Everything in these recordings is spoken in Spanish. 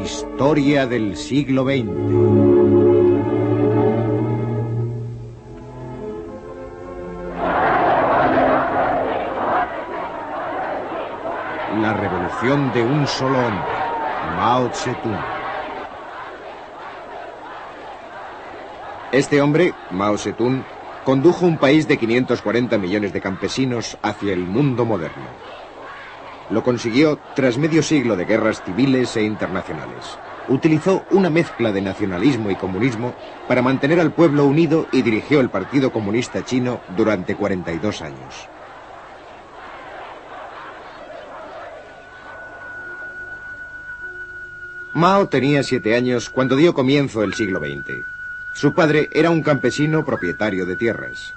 Historia del siglo XX. La revolución de un solo hombre, Mao Zedong. Este hombre, Mao Zedong, condujo un país de 540 millones de campesinos hacia el mundo moderno. Lo consiguió tras medio siglo de guerras civiles e internacionales. Utilizó una mezcla de nacionalismo y comunismo para mantener al pueblo unido y dirigió el Partido Comunista Chino durante 42 años. Mao tenía 7 años cuando dio comienzo el siglo XX. Su padre era un campesino propietario de tierras.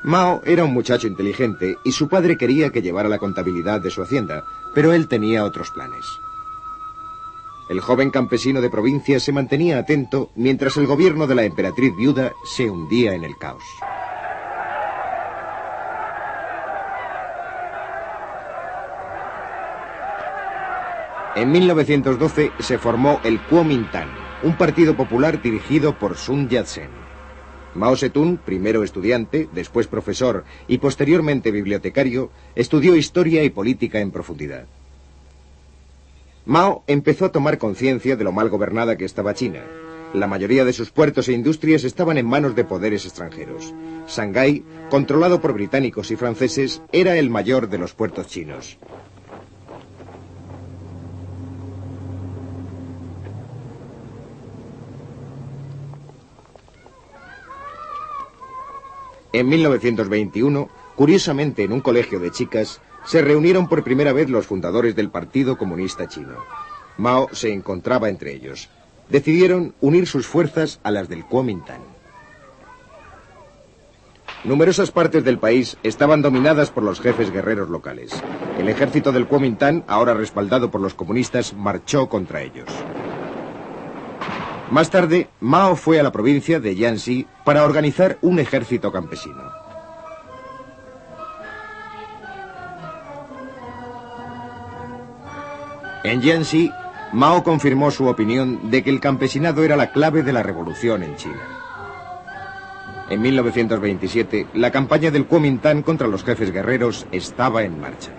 Mao era un muchacho inteligente y su padre quería que llevara la contabilidad de su hacienda, pero él tenía otros planes. El joven campesino de provincia se mantenía atento mientras el gobierno de la emperatriz viuda se hundía en el caos. En 1912 se formó el Kuomintang, un partido popular dirigido por Sun Yat-sen. Mao Zedong, primero estudiante, después profesor y posteriormente bibliotecario, estudió historia y política en profundidad. Mao empezó a tomar conciencia de lo mal gobernada que estaba China. La mayoría de sus puertos e industrias estaban en manos de poderes extranjeros. Shanghái, controlado por británicos y franceses, era el mayor de los puertos chinos. En 1921, curiosamente en un colegio de chicas, se reunieron por primera vez los fundadores del Partido Comunista Chino. Mao se encontraba entre ellos. Decidieron unir sus fuerzas a las del Kuomintang. Numerosas partes del país estaban dominadas por los jefes guerreros locales. El ejército del Kuomintang, ahora respaldado por los comunistas, marchó contra ellos. Más tarde, Mao fue a la provincia de Jiangxi para organizar un ejército campesino. En Jiangxi, Mao confirmó su opinión de que el campesinado era la clave de la revolución en China. En 1927, la campaña del Kuomintang contra los jefes guerreros estaba en marcha.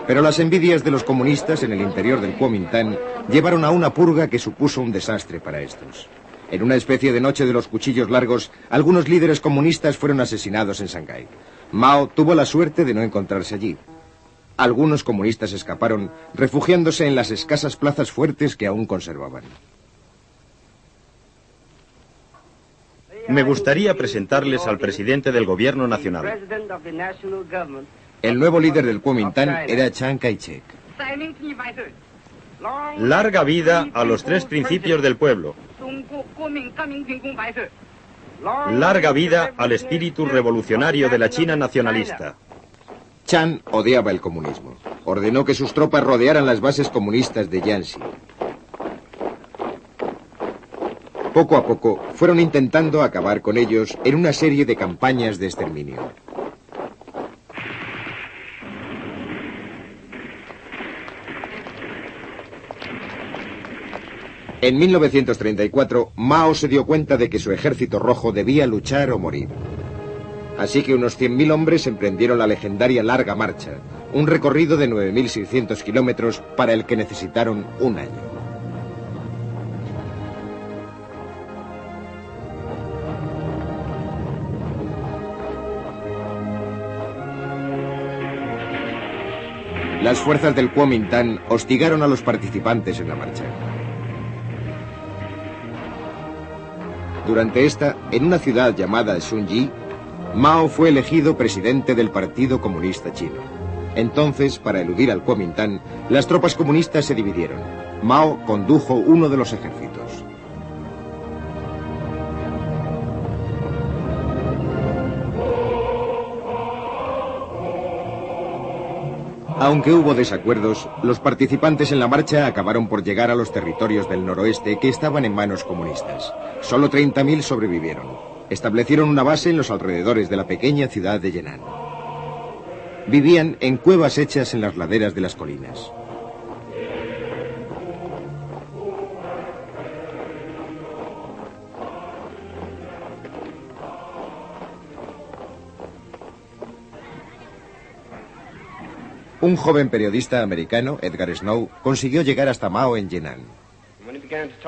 Pero las envidias de los comunistas en el interior del Kuomintang llevaron a una purga que supuso un desastre para estos. En una especie de noche de los cuchillos largos, algunos líderes comunistas fueron asesinados en Shanghái. Mao tuvo la suerte de no encontrarse allí. Algunos comunistas escaparon, refugiándose en las escasas plazas fuertes que aún conservaban. Me gustaría presentarles al presidente del gobierno nacional. El nuevo líder del Kuomintang era Chiang Kai-shek. Larga vida a los 3 principios del pueblo. Larga vida al espíritu revolucionario de la China nacionalista. Chiang odiaba el comunismo. Ordenó que sus tropas rodearan las bases comunistas de Jiangxi. Poco a poco fueron intentando acabar con ellos en una serie de campañas de exterminio. En 1934, Mao se dio cuenta de que su ejército rojo debía luchar o morir. Así que unos 100.000 hombres emprendieron la legendaria Larga Marcha, un recorrido de 9.600 kilómetros para el que necesitaron un año. Las fuerzas del Kuomintang hostigaron a los participantes en la marcha. Durante esta, en una ciudad llamada Shunji, Mao fue elegido presidente del Partido Comunista Chino. Entonces, para eludir al Kuomintang, las tropas comunistas se dividieron. Mao condujo uno de los ejércitos. Aunque hubo desacuerdos, los participantes en la marcha acabaron por llegar a los territorios del noroeste que estaban en manos comunistas. Solo 30.000 sobrevivieron. Establecieron una base en los alrededores de la pequeña ciudad de Yenan. Vivían en cuevas hechas en las laderas de las colinas. Un joven periodista americano, Edgar Snow, consiguió llegar hasta Mao en Yenan.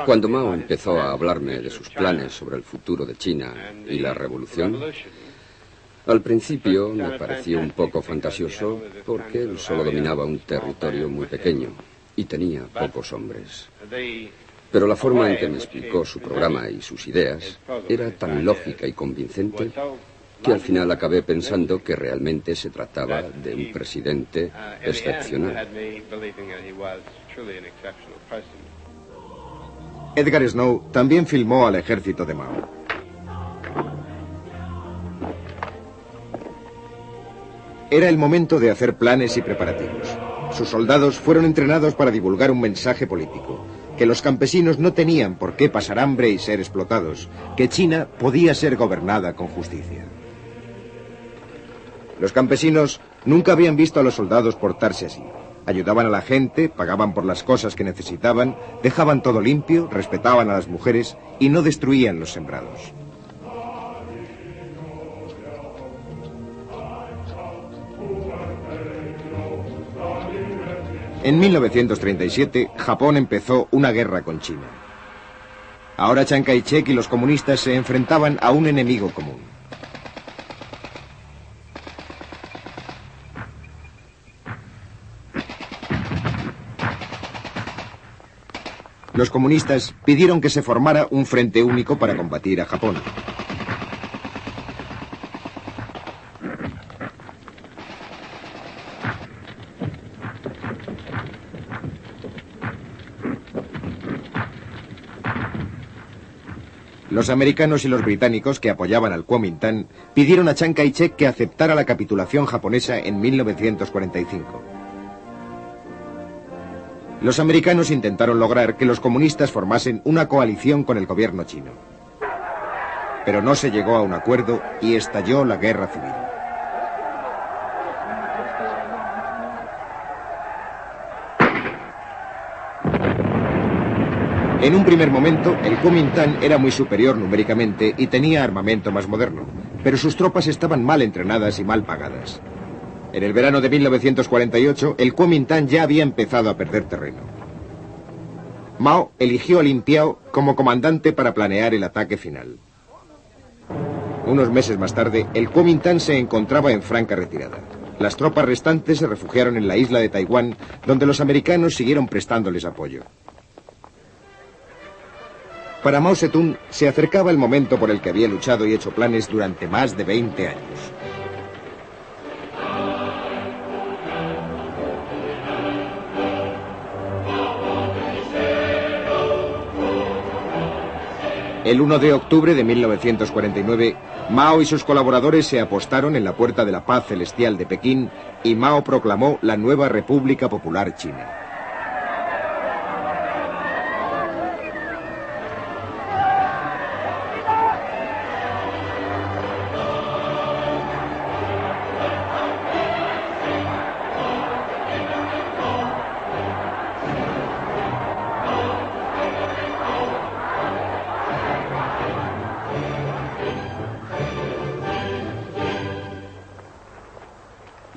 Cuando Mao empezó a hablarme de sus planes sobre el futuro de China y la revolución, al principio me pareció un poco fantasioso porque él solo dominaba un territorio muy pequeño y tenía pocos hombres. Pero la forma en que me explicó su programa y sus ideas era tan lógica y convincente que al final acabé pensando que realmente se trataba de un presidente excepcional. Edgar Snow también filmó al ejército de Mao. Era el momento de hacer planes y preparativos. Sus soldados fueron entrenados para divulgar un mensaje político, que los campesinos no tenían por qué pasar hambre y ser explotados, que China podía ser gobernada con justicia. Los campesinos nunca habían visto a los soldados portarse así. Ayudaban a la gente, pagaban por las cosas que necesitaban, dejaban todo limpio, respetaban a las mujeres y no destruían los sembrados. En 1937, Japón empezó una guerra con China. Ahora Chiang Kai-shek y los comunistas se enfrentaban a un enemigo común. Los comunistas pidieron que se formara un frente único para combatir a Japón. Los americanos y los británicos que apoyaban al Kuomintang pidieron a Chiang Kai-shek que aceptara la capitulación japonesa en 1945. Los americanos intentaron lograr que los comunistas formasen una coalición con el gobierno chino. Pero no se llegó a un acuerdo y estalló la guerra civil. En un primer momento, el Kuomintang era muy superior numéricamente y tenía armamento más moderno, pero sus tropas estaban mal entrenadas y mal pagadas. En el verano de 1948, el Kuomintang ya había empezado a perder terreno. Mao eligió a Lin Piao como comandante para planear el ataque final. Unos meses más tarde, el Kuomintang se encontraba en franca retirada. Las tropas restantes se refugiaron en la isla de Taiwán, donde los americanos siguieron prestándoles apoyo. Para Mao Zedong se acercaba el momento por el que había luchado y hecho planes durante más de 20 años. El 1 de octubre de 1949, Mao y sus colaboradores se apostaron en la Puerta de la Paz Celestial de Pekín y Mao proclamó la nueva República Popular China.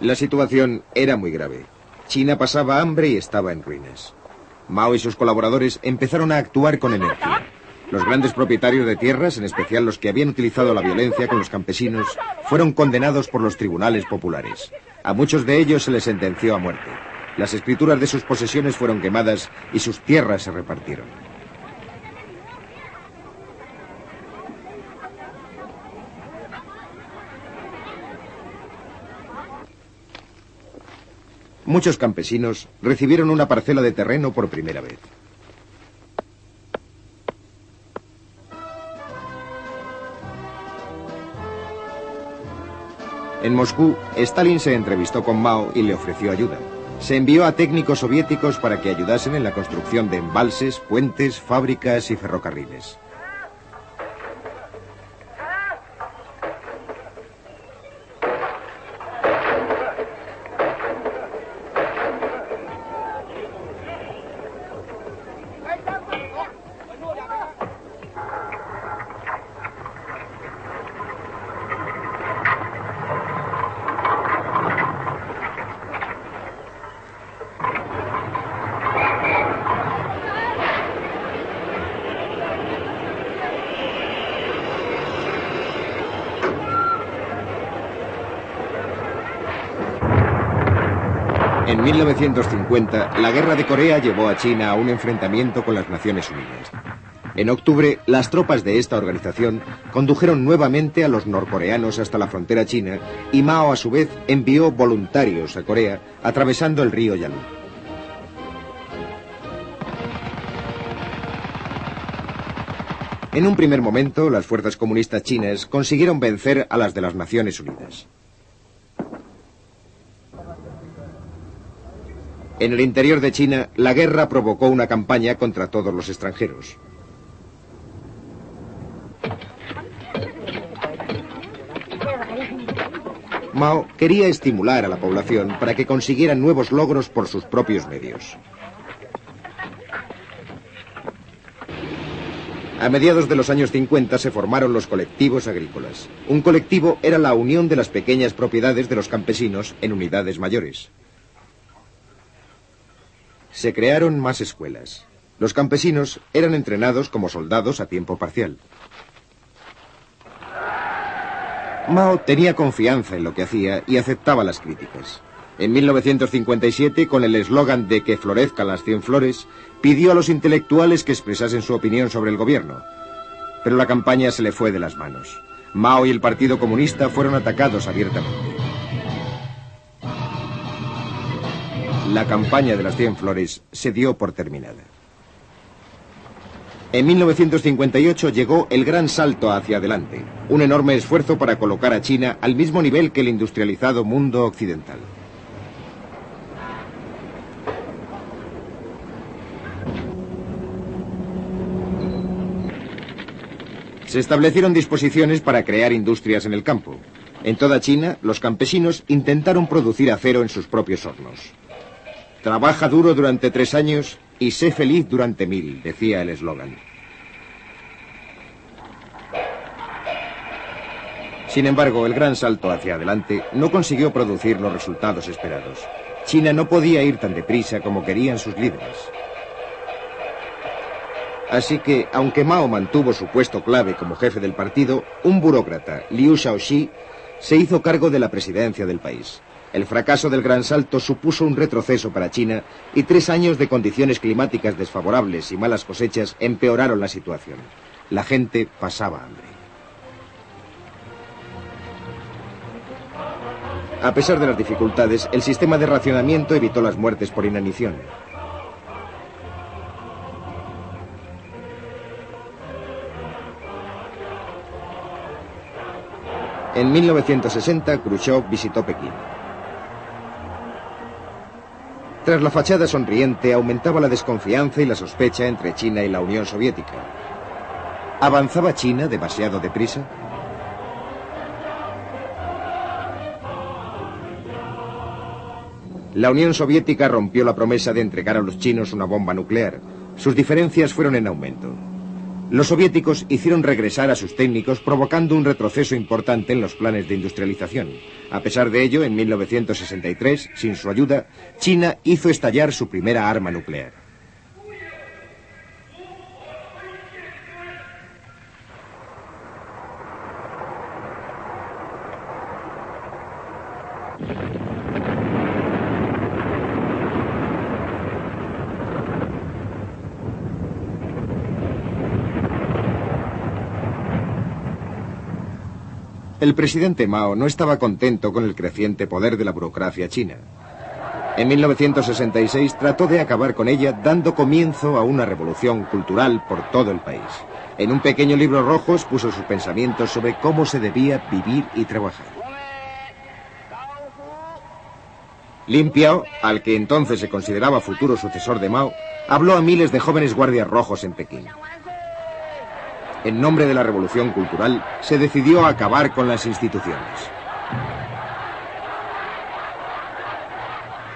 La situación era muy grave. China pasaba hambre y estaba en ruinas. Mao y sus colaboradores empezaron a actuar con energía. Los grandes propietarios de tierras, en especial los que habían utilizado la violencia con los campesinos, fueron condenados por los tribunales populares. A muchos de ellos se les sentenció a muerte. Las escrituras de sus posesiones fueron quemadas y sus tierras se repartieron. Muchos campesinos recibieron una parcela de terreno por primera vez. En Moscú, Stalin se entrevistó con Mao y le ofreció ayuda. Se envió a técnicos soviéticos para que ayudasen en la construcción de embalses, puentes, fábricas y ferrocarriles. En 1950, la Guerra de Corea llevó a China a un enfrentamiento con las Naciones Unidas. En octubre, las tropas de esta organización condujeron nuevamente a los norcoreanos hasta la frontera china y Mao, a su vez, envió voluntarios a Corea atravesando el río Yalu. En un primer momento, las fuerzas comunistas chinas consiguieron vencer a las de las Naciones Unidas. En el interior de China, la guerra provocó una campaña contra todos los extranjeros. Mao quería estimular a la población para que consiguieran nuevos logros por sus propios medios. A mediados de los años 50 se formaron los colectivos agrícolas. Un colectivo era la unión de las pequeñas propiedades de los campesinos en unidades mayores. Se crearon más escuelas. Los campesinos eran entrenados como soldados a tiempo parcial. Mao tenía confianza en lo que hacía y aceptaba las críticas. En 1957, con el eslogan de que florezcan las 100 flores, pidió a los intelectuales que expresasen su opinión sobre el gobierno. Pero la campaña se le fue de las manos. Mao y el Partido Comunista fueron atacados abiertamente. La campaña de las 100 flores se dio por terminada. En 1958 llegó el gran salto hacia adelante, un enorme esfuerzo para colocar a China al mismo nivel que el industrializado mundo occidental. Se establecieron disposiciones para crear industrias en el campo. En toda China, los campesinos intentaron producir acero en sus propios hornos. Trabaja duro durante 3 años y sé feliz durante 1000, decía el eslogan. Sin embargo, el gran salto hacia adelante no consiguió producir los resultados esperados. China no podía ir tan deprisa como querían sus líderes. Así que, aunque Mao mantuvo su puesto clave como jefe del partido, un burócrata, Liu Shaoxi, se hizo cargo de la presidencia del país. El fracaso del gran salto supuso un retroceso para China y 3 años de condiciones climáticas desfavorables y malas cosechas empeoraron la situación. La gente pasaba hambre. A pesar de las dificultades, el sistema de racionamiento evitó las muertes por inanición. En 1960, Khrushchev visitó Pekín. Tras la fachada sonriente, aumentaba la desconfianza y la sospecha entre China y la Unión Soviética. ¿Avanzaba China demasiado deprisa? La Unión Soviética rompió la promesa de entregar a los chinos una bomba nuclear. Sus diferencias fueron en aumento. Los soviéticos hicieron regresar a sus técnicos, provocando un retroceso importante en los planes de industrialización. A pesar de ello, en 1963, sin su ayuda, China hizo estallar su primera arma nuclear. El presidente Mao no estaba contento con el creciente poder de la burocracia china. En 1966 trató de acabar con ella, dando comienzo a una revolución cultural por todo el país. En un pequeño libro rojo expuso sus pensamientos sobre cómo se debía vivir y trabajar. Lin Piao, al que entonces se consideraba futuro sucesor de Mao, habló a miles de jóvenes guardias rojos en Pekín. En nombre de la revolución cultural, se decidió acabar con las instituciones.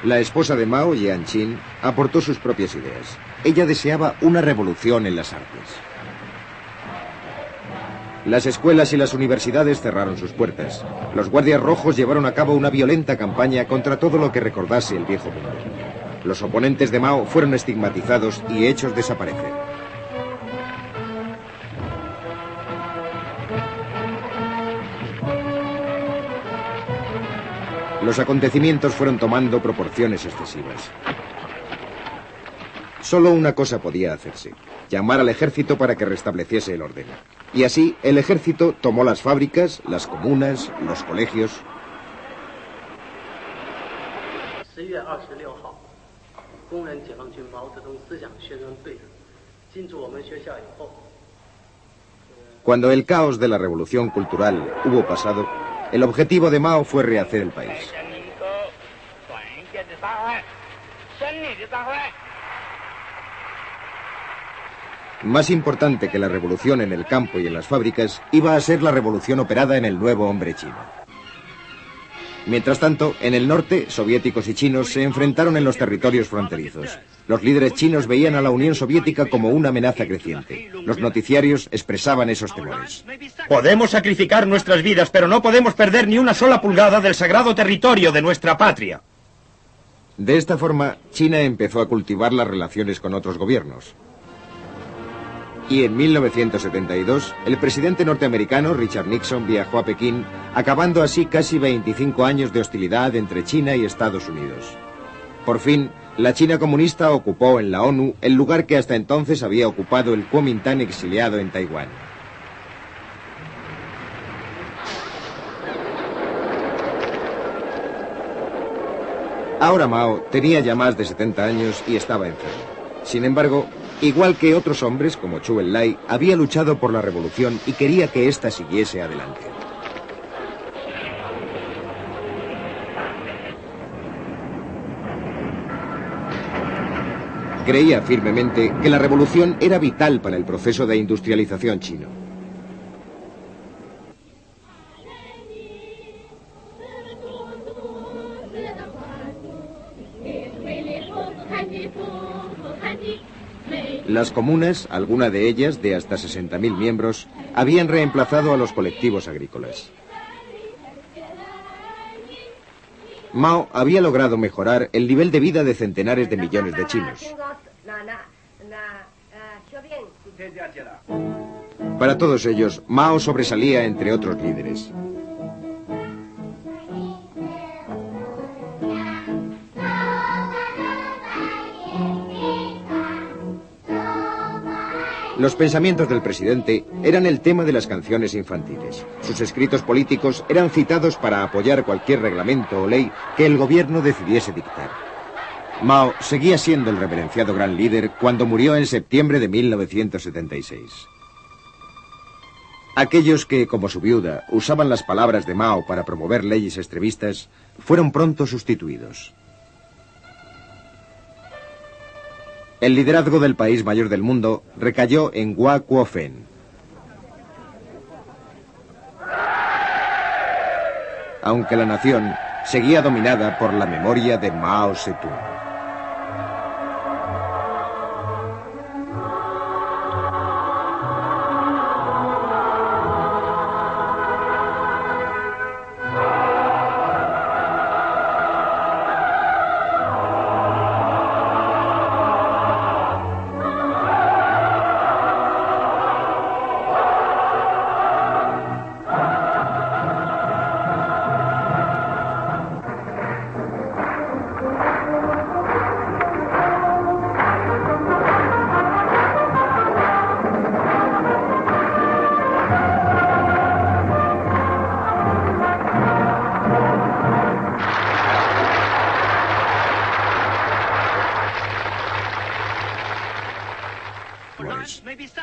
La esposa de Mao, Jiang Qin, aportó sus propias ideas. Ella deseaba una revolución en las artes. Las escuelas y las universidades cerraron sus puertas. Los guardias rojos llevaron a cabo una violenta campaña contra todo lo que recordase el viejo mundo. Los oponentes de Mao fueron estigmatizados y hechos desaparecer. los acontecimientos fueron tomando proporciones excesivas. Solo una cosa podía hacerse: llamar al ejército para que restableciese el orden. Y así, el ejército tomó las fábricas, las comunas, los colegios. Cuando el caos de la revolución cultural hubo pasado, el objetivo de Mao fue rehacer el país. Más importante que la revolución en el campo y en las fábricas, iba a ser la revolución operada en el nuevo hombre chino. Mientras tanto, en el norte, soviéticos y chinos se enfrentaron en los territorios fronterizos. Los líderes chinos veían a la Unión Soviética como una amenaza creciente. Los noticiarios expresaban esos temores. Podemos sacrificar nuestras vidas, pero no podemos perder ni una sola pulgada del sagrado territorio de nuestra patria. De esta forma, China empezó a cultivar las relaciones con otros gobiernos. Y en 1972, el presidente norteamericano Richard Nixon viajó a Pekín, acabando así casi 25 años de hostilidad entre China y Estados Unidos. Por fin, la China comunista ocupó en la ONU el lugar que hasta entonces había ocupado el Kuomintang exiliado en Taiwán. Ahora Mao tenía ya más de 70 años y estaba enfermo. Sin embargo, igual que otros hombres como Zhou Enlai, había luchado por la revolución y quería que ésta siguiese adelante. Creía firmemente que la revolución era vital para el proceso de industrialización chino. Las comunas, alguna de ellas de hasta 60.000 miembros, habían reemplazado a los colectivos agrícolas. Mao había logrado mejorar el nivel de vida de centenares de millones de chinos. Para todos ellos, Mao sobresalía entre otros líderes. Los pensamientos del presidente eran el tema de las canciones infantiles. Sus escritos políticos eran citados para apoyar cualquier reglamento o ley que el gobierno decidiese dictar. Mao seguía siendo el reverenciado gran líder cuando murió en septiembre de 1976. Aquellos que, como su viuda, usaban las palabras de Mao para promover leyes extremistas, fueron pronto sustituidos. El liderazgo del país mayor del mundo recayó en Hua Kuo-fen. Aunque la nación seguía dominada por la memoria de Mao Zedong.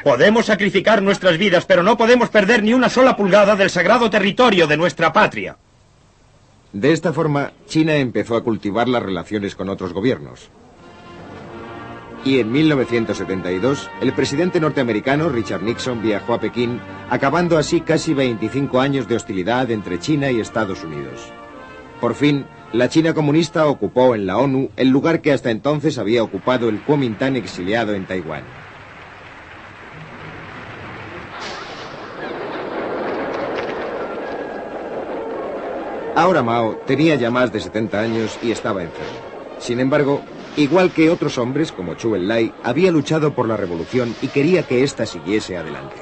Podemos sacrificar nuestras vidas, pero no podemos perder ni una sola pulgada del sagrado territorio de nuestra patria. De esta forma, China empezó a cultivar las relaciones con otros gobiernos. Y en 1972, el presidente norteamericano Richard Nixon viajó a Pekín, acabando así casi 25 años de hostilidad entre China y Estados Unidos. Por fin, la China comunista ocupó en la ONU el lugar que hasta entonces había ocupado el Kuomintang exiliado en Taiwán. Ahora Mao tenía ya más de 70 años y estaba enfermo. Sin embargo, igual que otros hombres como Zhou Enlai, había luchado por la revolución y quería que ésta siguiese adelante.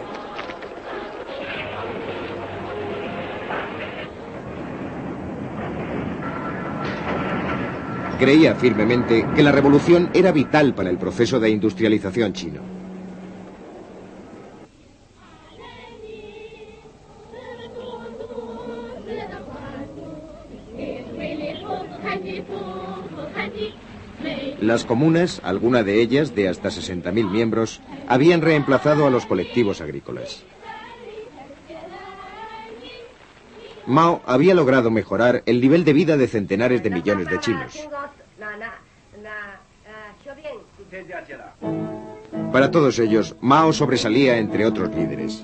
creía firmemente que la revolución era vital para el proceso de industrialización chino. Las comunas, alguna de ellas de hasta 60.000 miembros, habían reemplazado a los colectivos agrícolas. Mao había logrado mejorar el nivel de vida de centenares de millones de chinos. Para todos ellos, Mao sobresalía entre otros líderes.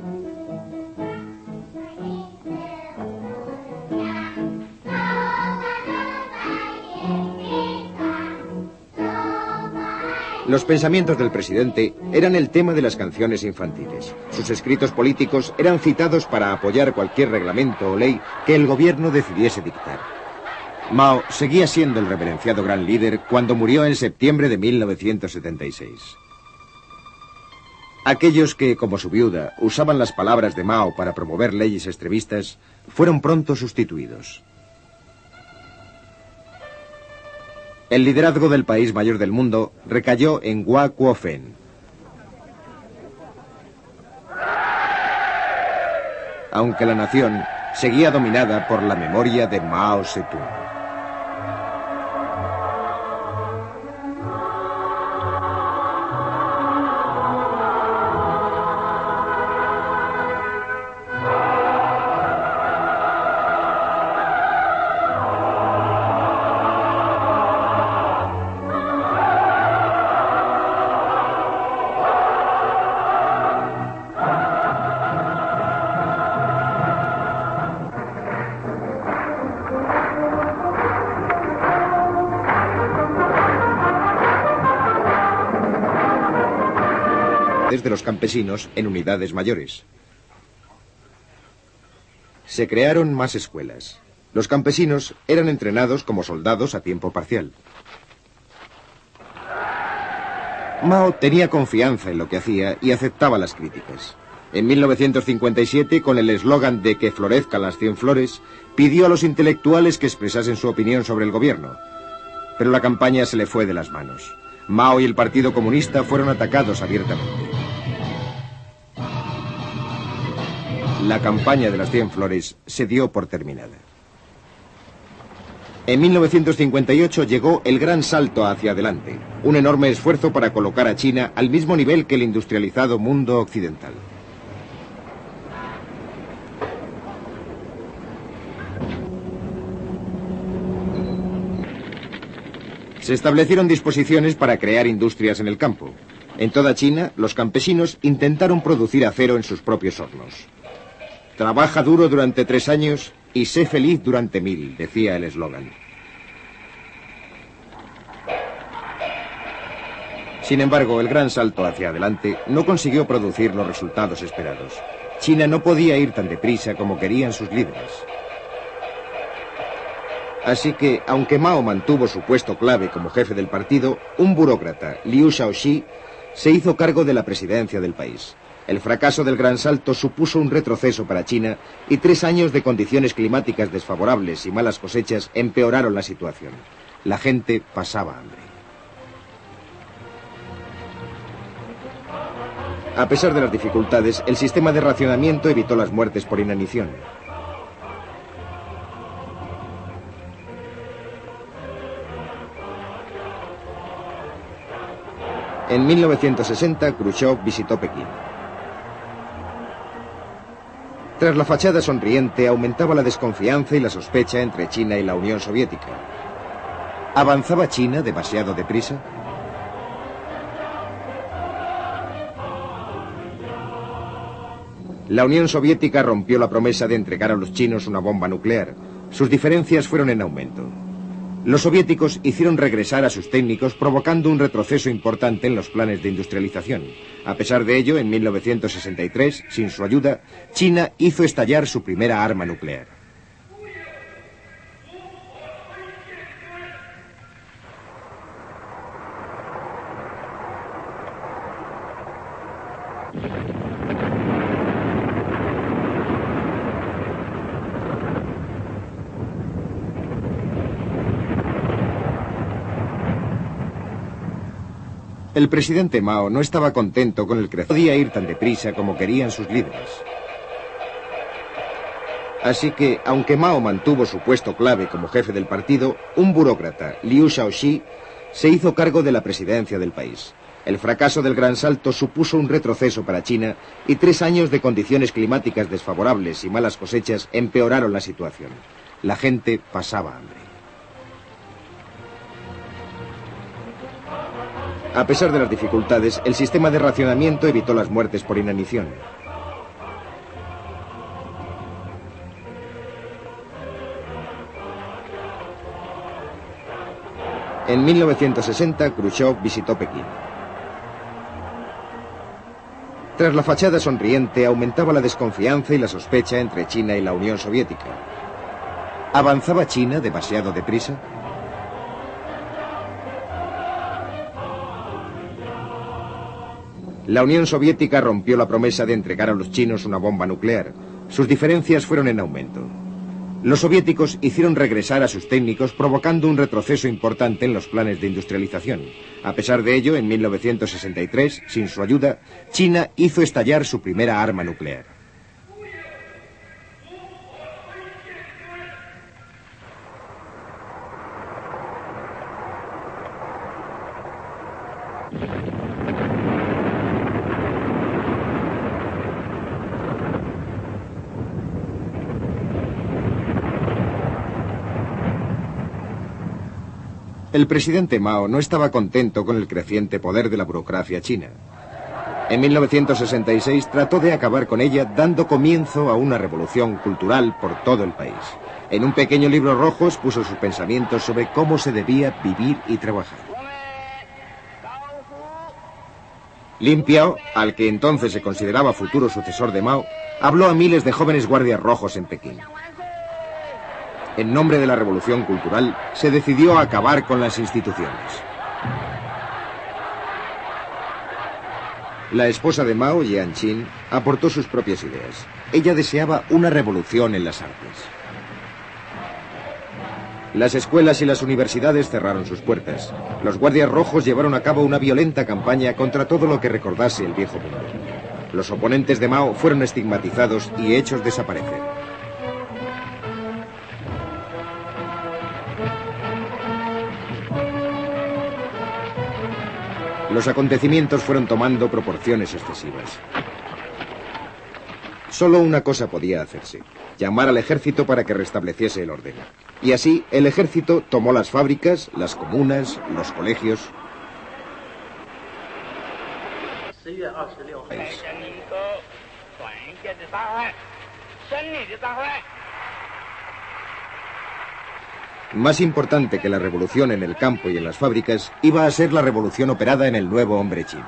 Los pensamientos del presidente eran el tema de las canciones infantiles. Sus escritos políticos eran citados para apoyar cualquier reglamento o ley que el gobierno decidiese dictar. Mao seguía siendo el reverenciado gran líder cuando murió en septiembre de 1976. Aquellos que, como su viuda, usaban las palabras de Mao para promover leyes extremistas, fueron pronto sustituidos. El liderazgo del país mayor del mundo recayó en Hua Kuo-fen. Aunque la nación seguía dominada por la memoria de Mao Zedong. De los campesinos en unidades mayores. Se crearon más escuelas. Los campesinos eran entrenados como soldados a tiempo parcial. Mao tenía confianza en lo que hacía y aceptaba las críticas. En 1957, con el eslogan de que florezcan las 100 flores, pidió a los intelectuales que expresasen su opinión sobre el gobierno. Pero la campaña se le fue de las manos. Mao y el Partido Comunista fueron atacados abiertamente. La campaña de las 100 flores se dio por terminada. En 1958 llegó el gran salto hacia adelante, un enorme esfuerzo para colocar a China al mismo nivel que el industrializado mundo occidental. Se establecieron disposiciones para crear industrias en el campo. En toda China, los campesinos intentaron producir acero en sus propios hornos. Trabaja duro durante 3 años y sé feliz durante 1000, decía el eslogan. Sin embargo, el gran salto hacia adelante no consiguió producir los resultados esperados. China no podía ir tan deprisa como querían sus líderes. Así que, aunque Mao mantuvo su puesto clave como jefe del partido, un burócrata, Liu Shaoxi, se hizo cargo de la presidencia del país. El fracaso del gran salto supuso un retroceso para China y 3 años de condiciones climáticas desfavorables y malas cosechas empeoraron la situación. La gente pasaba hambre. A pesar de las dificultades, el sistema de racionamiento evitó las muertes por inanición. En 1960, Khrushchev visitó Pekín. Tras la fachada sonriente, aumentaba la desconfianza y la sospecha entre China y la Unión Soviética. ¿Avanzaba China demasiado deprisa? La Unión Soviética rompió la promesa de entregar a los chinos una bomba nuclear. Sus diferencias fueron en aumento. Los soviéticos hicieron regresar a sus técnicos, provocando un retroceso importante en los planes de industrialización. A pesar de ello, en 1963, sin su ayuda, China hizo estallar su primera arma nuclear. El presidente Mao no estaba contento con el crecimiento. No podía ir tan deprisa como querían sus líderes. Así que, aunque Mao mantuvo su puesto clave como jefe del partido, un burócrata, Liu Shaoxi, se hizo cargo de la presidencia del país. El fracaso del Gran Salto supuso un retroceso para China y 3 años de condiciones climáticas desfavorables y malas cosechas empeoraron la situación. La gente pasaba hambre. A pesar de las dificultades, el sistema de racionamiento evitó las muertes por inanición. En 1960, Khrushchev visitó Pekín. Tras la fachada sonriente, aumentaba la desconfianza y la sospecha entre China y la Unión Soviética. ¿Avanzaba China demasiado deprisa? La Unión Soviética rompió la promesa de entregar a los chinos una bomba nuclear. Sus diferencias fueron en aumento. Los soviéticos hicieron regresar a sus técnicos, provocando un retroceso importante en los planes de industrialización. A pesar de ello, en 1963, sin su ayuda, China hizo estallar su primera arma nuclear. El presidente Mao no estaba contento con el creciente poder de la burocracia china. En 1966 trató de acabar con ella, dando comienzo a una revolución cultural por todo el país. En un pequeño libro rojo expuso sus pensamientos sobre cómo se debía vivir y trabajar. Lin Piao, al que entonces se consideraba futuro sucesor de Mao, habló a miles de jóvenes guardias rojos en Pekín. En nombre de la revolución cultural, se decidió acabar con las instituciones. La esposa de Mao, Jiang Qin, aportó sus propias ideas. Ella deseaba una revolución en las artes. Las escuelas y las universidades cerraron sus puertas. Los guardias rojos llevaron a cabo una violenta campaña contra todo lo que recordase el viejo mundo. Los oponentes de Mao fueron estigmatizados y hechos desaparecer. Los acontecimientos fueron tomando proporciones excesivas. Solo una cosa podía hacerse: llamar al ejército para que restableciese el orden. Y así, el ejército tomó las fábricas, las comunas, los colegios. Más importante que la revolución en el campo y en las fábricas, iba a ser la revolución operada en el nuevo hombre chino.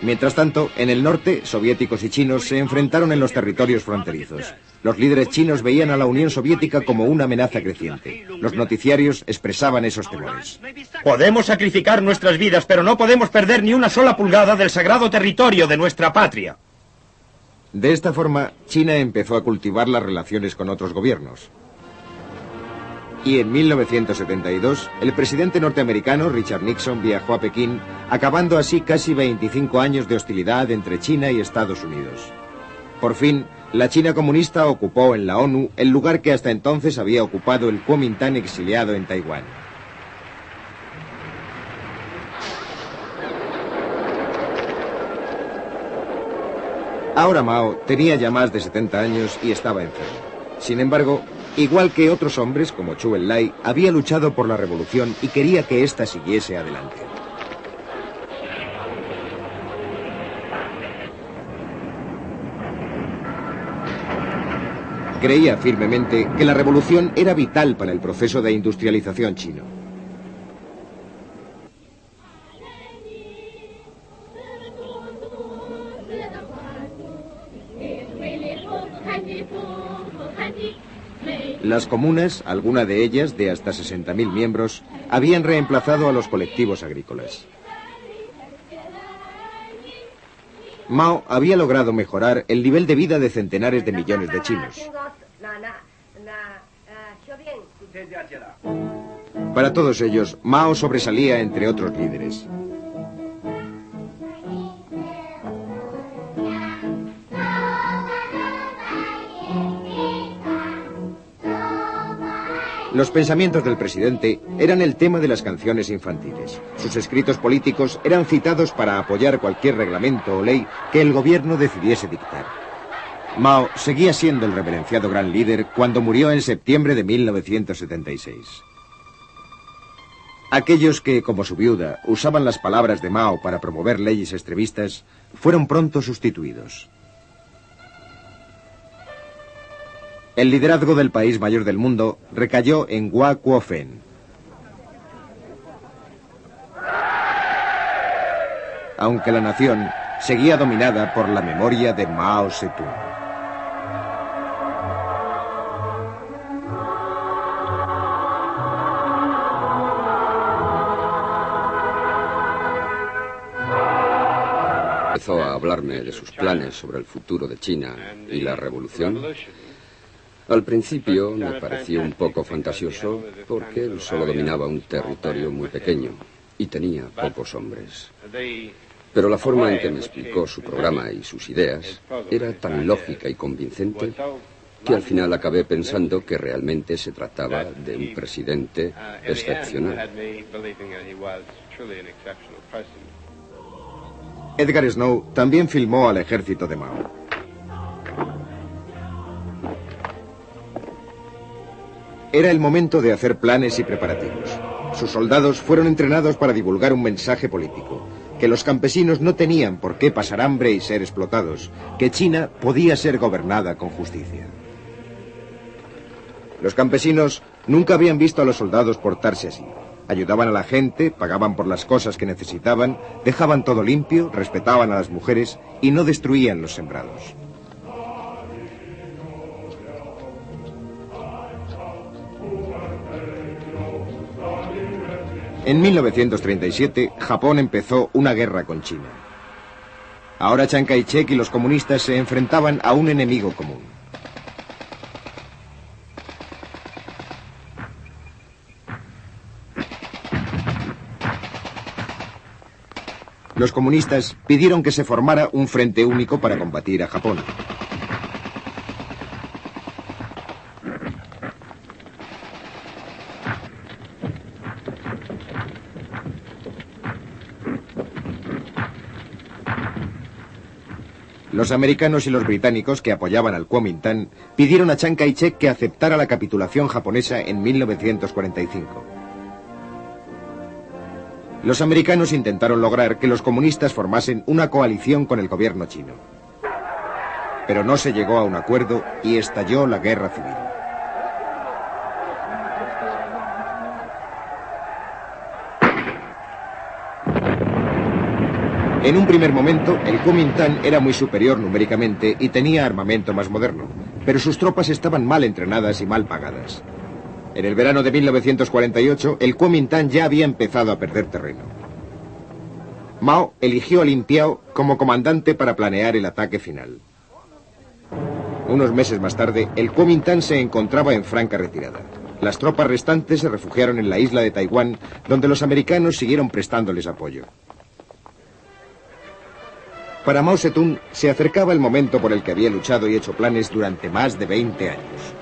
Mientras tanto, en el norte, soviéticos y chinos se enfrentaron en los territorios fronterizos. Los líderes chinos veían a la Unión Soviética como una amenaza creciente. Los noticiarios expresaban esos temores. Podemos sacrificar nuestras vidas, pero no podemos perder ni una sola pulgada del sagrado territorio de nuestra patria. De esta forma, China empezó a cultivar las relaciones con otros gobiernos. Y en 1972, el presidente norteamericano Richard Nixon viajó a Pekín, acabando así casi 25 años de hostilidad entre China y Estados Unidos. Por fin, la China comunista ocupó en la ONU el lugar que hasta entonces había ocupado el Kuomintang exiliado en Taiwán. Ahora Mao tenía ya más de 70 años y estaba enfermo. Sin embargo, igual que otros hombres como Zhou Enlai, había luchado por la revolución y quería que ésta siguiese adelante. Creía firmemente que la revolución era vital para el proceso de industrialización chino. Las comunas, alguna de ellas de hasta 60.000 miembros, habían reemplazado a los colectivos agrícolas. Mao había logrado mejorar el nivel de vida de centenares de millones de chinos. Para todos ellos, Mao sobresalía entre otros líderes. Los pensamientos del presidente eran el tema de las canciones infantiles. Sus escritos políticos eran citados para apoyar cualquier reglamento o ley que el gobierno decidiese dictar. Mao seguía siendo el reverenciado gran líder cuando murió en septiembre de 1976. Aquellos que, como su viuda, usaban las palabras de Mao para promover leyes extremistas, fueron pronto sustituidos. El liderazgo del país mayor del mundo recayó en Hua Kuo-fen. Aunque la nación seguía dominada por la memoria de Mao Zedong. Empezó a hablarme de sus planes sobre el futuro de China y la revolución. Al principio me pareció un poco fantasioso porque él solo dominaba un territorio muy pequeño y tenía pocos hombres. Pero la forma en que me explicó su programa y sus ideas era tan lógica y convincente que al final acabé pensando que realmente se trataba de un presidente excepcional. Edgar Snow también filmó al ejército de Mao. Era el momento de hacer planes y preparativos. Sus soldados fueron entrenados para divulgar un mensaje político, que los campesinos no tenían por qué pasar hambre y ser explotados, que China podía ser gobernada con justicia. Los campesinos nunca habían visto a los soldados portarse así. Ayudaban a la gente, pagaban por las cosas que necesitaban, dejaban todo limpio, respetaban a las mujeres y no destruían los sembrados. En 1937, Japón empezó una guerra con China. Ahora Chiang Kai-shek y los comunistas se enfrentaban a un enemigo común. Los comunistas pidieron que se formara un frente único para combatir a Japón. Los americanos y los británicos que apoyaban al Kuomintang pidieron a Chiang Kai-shek que aceptara la capitulación japonesa en 1945. Los americanos intentaron lograr que los comunistas formasen una coalición con el gobierno chino. Pero no se llegó a un acuerdo y estalló la guerra civil. En un primer momento, el Kuomintang era muy superior numéricamente y tenía armamento más moderno, pero sus tropas estaban mal entrenadas y mal pagadas. En el verano de 1948, el Kuomintang ya había empezado a perder terreno. Mao eligió a Lin Piao como comandante para planear el ataque final. Unos meses más tarde, el Kuomintang se encontraba en franca retirada. Las tropas restantes se refugiaron en la isla de Taiwán, donde los americanos siguieron prestándoles apoyo. Para Mao Zedong se acercaba el momento por el que había luchado y hecho planes durante más de 20 años.